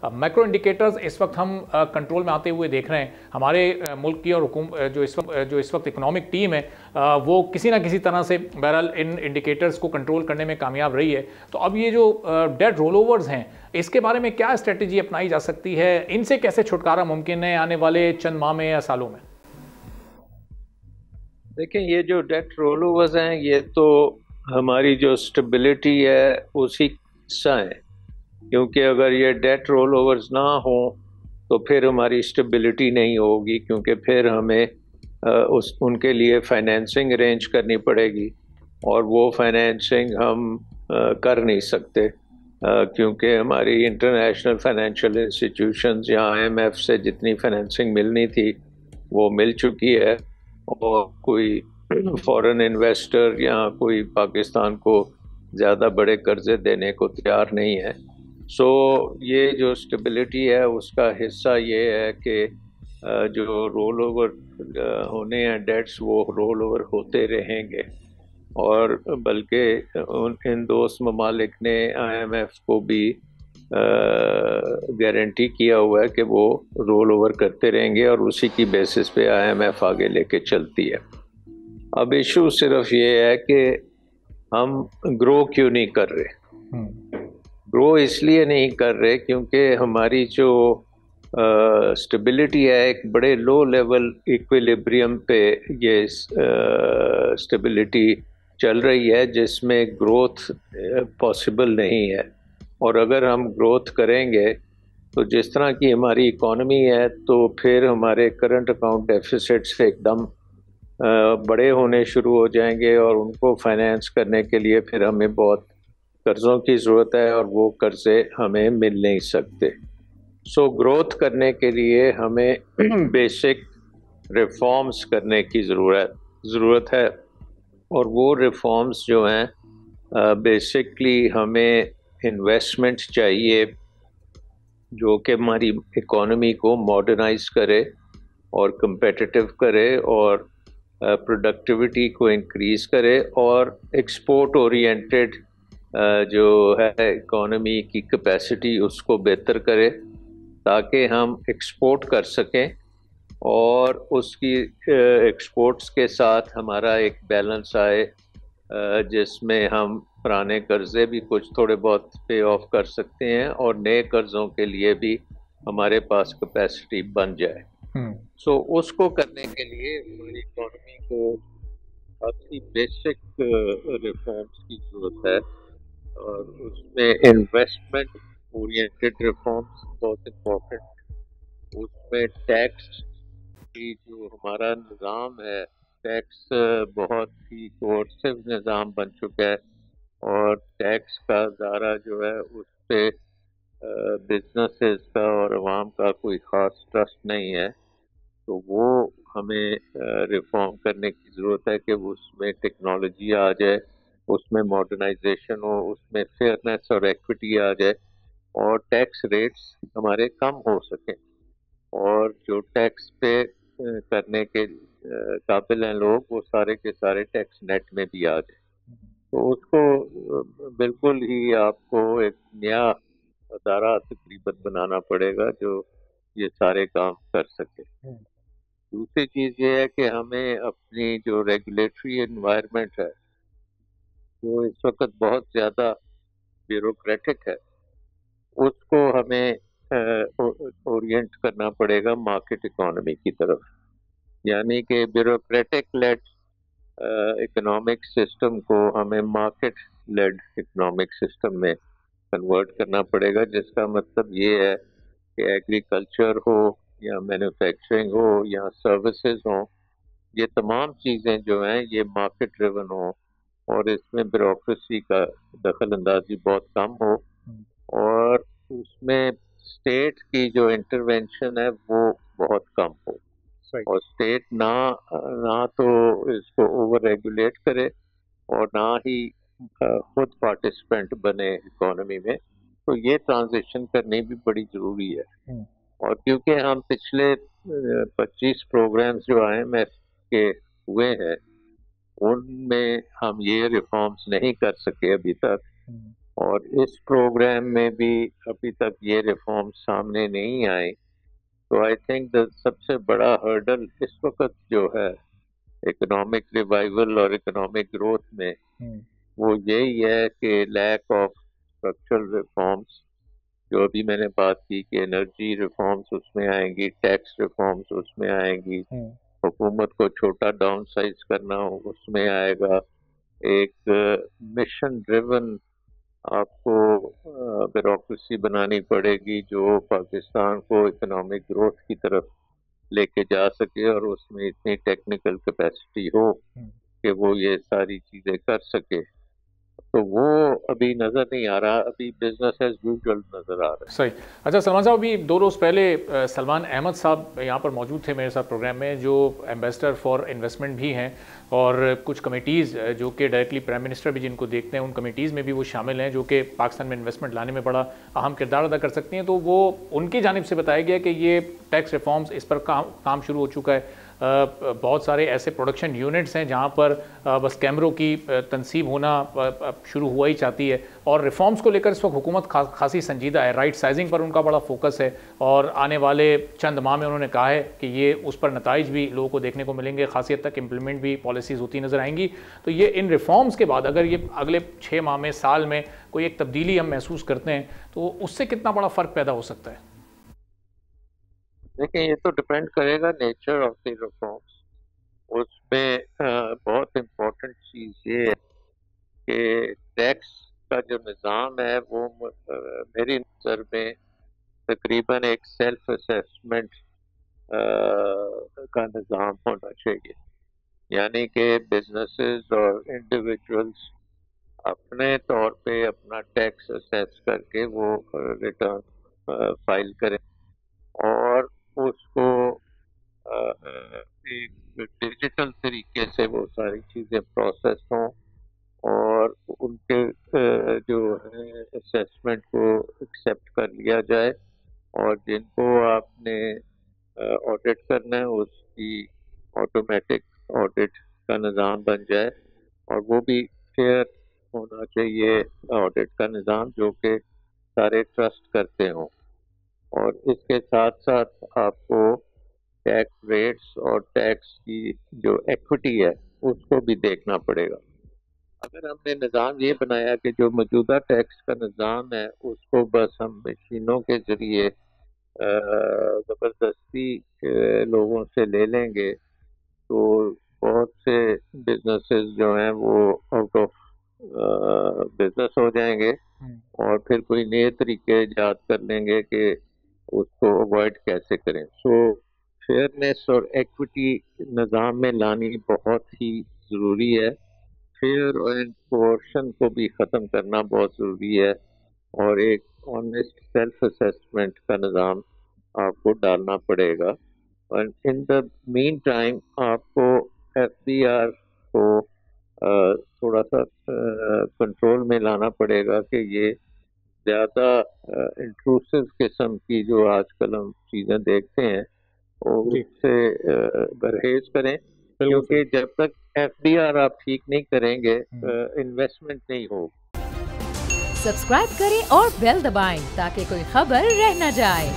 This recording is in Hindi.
मैक्रो इंडिकेटर्स इस वक्त हम कंट्रोल में आते हुए देख रहे हैं। हमारे मुल्क की और जो इस वक्त इकोनॉमिक टीम है वो किसी ना किसी तरह से बहरहाल इन इंडिकेटर्स को कंट्रोल करने में कामयाब रही है। तो अब ये जो डेट रोल ओवर्स हैं, इसके बारे में क्या स्ट्रेटजी अपनाई जा सकती है? इनसे कैसे छुटकारा मुमकिन है आने वाले चंद माह में या सालों में? देखें, ये जो डेट रोल ओवर्स हैं ये तो हमारी जो स्टेबिलिटी है उसी हिस्सा है, क्योंकि अगर ये डेट रोल ओवर्स ना हो तो फिर हमारी स्टेबिलिटी नहीं होगी, क्योंकि फिर हमें उनके लिए फाइनेंसिंग अरेंज करनी पड़ेगी और वो फाइनेंसिंग हम कर नहीं सकते, क्योंकि हमारी इंटरनेशनल फाइनेंशियल इंस्टीट्यूशंस या आईएमएफ से जितनी फाइनेंसिंग मिलनी थी वो मिल चुकी है और कोई फॉरेन इन्वेस्टर या कोई पाकिस्तान को ज़्यादा बड़े कर्जे देने को तैयार नहीं है। सो ये जो स्टेबिलिटी है उसका हिस्सा ये है कि जो रोल ओवर होने हैं डेट्स वो रोल ओवर होते रहेंगे, और बल्कि इन दोस्त ममालिक ने आईएमएफ को भी गारंटी किया हुआ है कि वो रोल ओवर करते रहेंगे और उसी की बेसिस पे आईएमएफ आगे लेके चलती है। अब इशू सिर्फ ये है कि हम ग्रो क्यों नहीं कर रहे। ग्रो इसलिए नहीं कर रहे क्योंकि हमारी जो स्टेबिलिटी है एक बड़े लो लेवल इक्विलिब्रियम पे ये स्टेबिलिटी चल रही है, जिसमें ग्रोथ पॉसिबल नहीं है। और अगर हम ग्रोथ करेंगे तो जिस तरह की हमारी इकोनॉमी है तो फिर हमारे करंट अकाउंट डेफिसिट्स एकदम बड़े होने शुरू हो जाएंगे और उनको फाइनेंस करने के लिए फिर हमें बहुत कर्ज़ों की ज़रूरत है और वो कर्ज़े हमें मिल नहीं सकते। सो ग्रोथ करने के लिए हमें बेसिक रिफॉर्म्स करने की ज़रूरत है, और वो रिफॉर्म्स जो हैं बेसिकली हमें इन्वेस्टमेंट चाहिए जो कि हमारी इकोनॉमी को मॉडर्नाइज करे और competitive करे और प्रोडक्टिविटी को इंक्रीज करे और एक्सपोर्ट ओरिएंटेड जो है इकोनॉमी की कैपेसिटी उसको बेहतर करे, ताकि हम एक्सपोर्ट कर सकें और उसकी एक्सपोर्ट्स के साथ हमारा एक बैलेंस आए, जिसमें हम पुराने कर्जे भी कुछ थोड़े बहुत पे ऑफ कर सकते हैं और नए कर्जों के लिए भी हमारे पास कैपेसिटी बन जाए। सो उसको करने के लिए हमारी इकोनॉमी को काफ़ी बेसिक रिफॉर्म्स की ज़रूरत है, और उसमें इन्वेस्टमेंट ओरिएंटेड रिफॉर्म्स बहुत इम्पोर्टेंट। उसमें टैक्स की जो हमारा निज़ाम है, टैक्स बहुत ही कोर्सिव निज़ाम बन चुका है और टैक्स का दायरा जो है उस पे बिजनेसेस का और अवाम का कोई ख़ास ट्रस्ट नहीं है। तो वो हमें रिफॉर्म करने की ज़रूरत है कि उसमें टेक्नोलॉजी आ जाए, उसमें मॉडर्नाइजेशन हो, उसमें फेयरनेस और एक्विटी आ जाए और टैक्स रेट्स हमारे कम हो सकें, और जो टैक्स पे करने के काबिल हैं लोग वो सारे के सारे टैक्स नेट में भी आ जाए। तो उसको बिल्कुल ही आपको एक नया अदारा तकरीबन बनाना पड़ेगा जो ये सारे काम कर सके। दूसरी चीज़ ये है कि हमें अपनी जो रेगुलेटरी एनवायरनमेंट है वो इस वक्त बहुत ज़्यादा ब्यूरोक्रेटिक है, उसको हमें ओरिएंट करना पड़ेगा मार्केट इकोनॉमी की तरफ। यानी कि ब्यूरोक्रेटिक लेड इकोनॉमिक सिस्टम को हमें मार्केट लेड इकोनॉमिक सिस्टम में कन्वर्ट करना पड़ेगा, जिसका मतलब ये है कि एग्रीकल्चर हो या मैन्युफैक्चरिंग हो या सर्विसेज हो, ये तमाम चीज़ें जो हैं ये मार्केट ड्रिवन हो और इसमें ब्यूरोक्रेसी का दखल अंदाजी बहुत कम हो, और उसमें स्टेट की जो इंटरवेंशन है वो बहुत कम हो, और स्टेट ना ना तो इसको ओवर रेगुलेट करे और ना ही खुद पार्टिसिपेंट बने इकोनॉमी में। तो ये ट्रांजिशन करनी भी बड़ी ज़रूरी है। और क्योंकि हम पिछले 25 प्रोग्राम्स जो आईएमएफ के हुए हैं उनमें हम ये रिफॉर्म्स नहीं कर सके अभी तक, और इस प्रोग्राम में भी अभी तक ये रिफॉर्म सामने नहीं आए। तो आई थिंक सबसे बड़ा हर्डल इस वक्त जो है इकोनॉमिक रिवाइवल और इकोनॉमिक ग्रोथ में, वो यही है कि लैक ऑफ स्ट्रक्चरल रिफॉर्म्स। जो अभी मैंने बात की कि एनर्जी रिफॉर्म्स उसमें आएंगी, टैक्स रिफॉर्म्स उसमें आएंगी, हुकूमत को छोटा डाउन साइज करना उसमें आएगा, एक मिशन ड्रिवन आपको ब्यूरोक्रेसी बनानी पड़ेगी जो पाकिस्तान को इकोनॉमिक ग्रोथ की तरफ लेके जा सके और उसमें इतनी टेक्निकल कैपेसिटी हो कि वो ये सारी चीजें कर सके। तो वो अभी नजर नहीं आ रहा, अभी बिजनेस एज यूजुअल नजर आ रहा है। सही। अच्छा सलमान साहब, अभी 2 रोज़ पहले सलमान अहमद साहब यहाँ पर मौजूद थे मेरे साथ प्रोग्राम में, जो एम्बेसडर फॉर इन्वेस्टमेंट भी हैं और कुछ कमेटीज़ जो कि डायरेक्टली प्राइम मिनिस्टर भी जिनको देखते हैं उन कमेटीज़ में भी वो शामिल हैं, जो कि पाकिस्तान में इन्वेस्टमेंट लाने में बड़ा अहम किरदार अदा कर सकती हैं। तो वो उनकी जानिब से बताया गया कि ये टैक्स रिफॉर्म्स इस पर काम शुरू हो चुका है। बहुत सारे ऐसे प्रोडक्शन यूनिट्स हैं जहां पर बस कैमरों की तनसीब होना शुरू हुआ ही चाहती है, और रिफॉर्म्स को लेकर इस वक्त हुकूमत खासी संजीदा है। राइट साइजिंग पर उनका बड़ा फोकस है और आने वाले चंद माह में उन्होंने कहा है कि ये उस पर नताइज भी लोगों को देखने को मिलेंगे, खासी हद तक इम्प्लीमेंट भी पॉलिसीज़ होती नज़र आएंगी। तो ये इन रिफॉर्म्स के बाद अगर ये अगले 6 माह में, साल में कोई एक तब्दीली हम महसूस करते हैं तो उससे कितना बड़ा फ़र्क पैदा हो सकता है? देखिए, ये तो डिपेंड करेगा नेचर ऑफ द रिफॉर्म्स। उसमें बहुत इम्पोर्टेंट चीज़ ये है कि टैक्स का जो निज़ाम है वो मेरी नज़र में तकरीबन एक सेल्फ असेसमेंट का निज़ाम होना चाहिए। यानी कि बिजनेसेस और इंडिविजुअल्स अपने तौर पे अपना टैक्स असेस करके वो रिटर्न फाइल करें और उसको एक डिजिटल तरीके से वो सारी चीज़ें प्रोसेस हों और उनके जो है असेसमेंट को एक्सेप्ट कर लिया जाए और जिनको आपने ऑडिट करना है उसकी ऑटोमेटिक ऑडिट का निज़ाम बन जाए और वो भी फेयर होना चाहिए ऑडिट का निज़ाम, जो कि सारे ट्रस्ट करते हों। और इसके साथ साथ आपको टैक्स रेट्स और टैक्स की जो इक्विटी है उसको भी देखना पड़ेगा। अगर हमने निज़ाम ये बनाया कि जो मौजूदा टैक्स का निज़ाम है उसको बस हम मशीनों के ज़रिए ज़बरदस्ती लोगों से ले लेंगे, तो बहुत से बिजनेसेस जो हैं वो आउट ऑफ बिजनेस हो जाएंगे और फिर कोई नए तरीके याद कर लेंगे कि उसको अवॉइड कैसे करें। सो फेयरनेस और इक्विटी निज़ाम में लानी बहुत ही ज़रूरी है। फेयर एंड कोर्शन को भी ख़त्म करना बहुत ज़रूरी है और एक ऑनेस्ट सेल्फ असेसमेंट का निज़ाम आपको डालना पड़ेगा। और इन द मीन टाइम आपको एफबीआर को थोड़ा सा कंट्रोल में लाना पड़ेगा कि ये ज़्यादा इंट्रूसिव किस्म की जो आजकल हम चीज़ें देखते हैं उससे परहेज करें, क्योंकि जब तक एफडीआर आप ठीक नहीं करेंगे इन्वेस्टमेंट नहीं होगी। सब्सक्राइब करें और बेल दबाएं ताकि कोई खबर रह न जाए।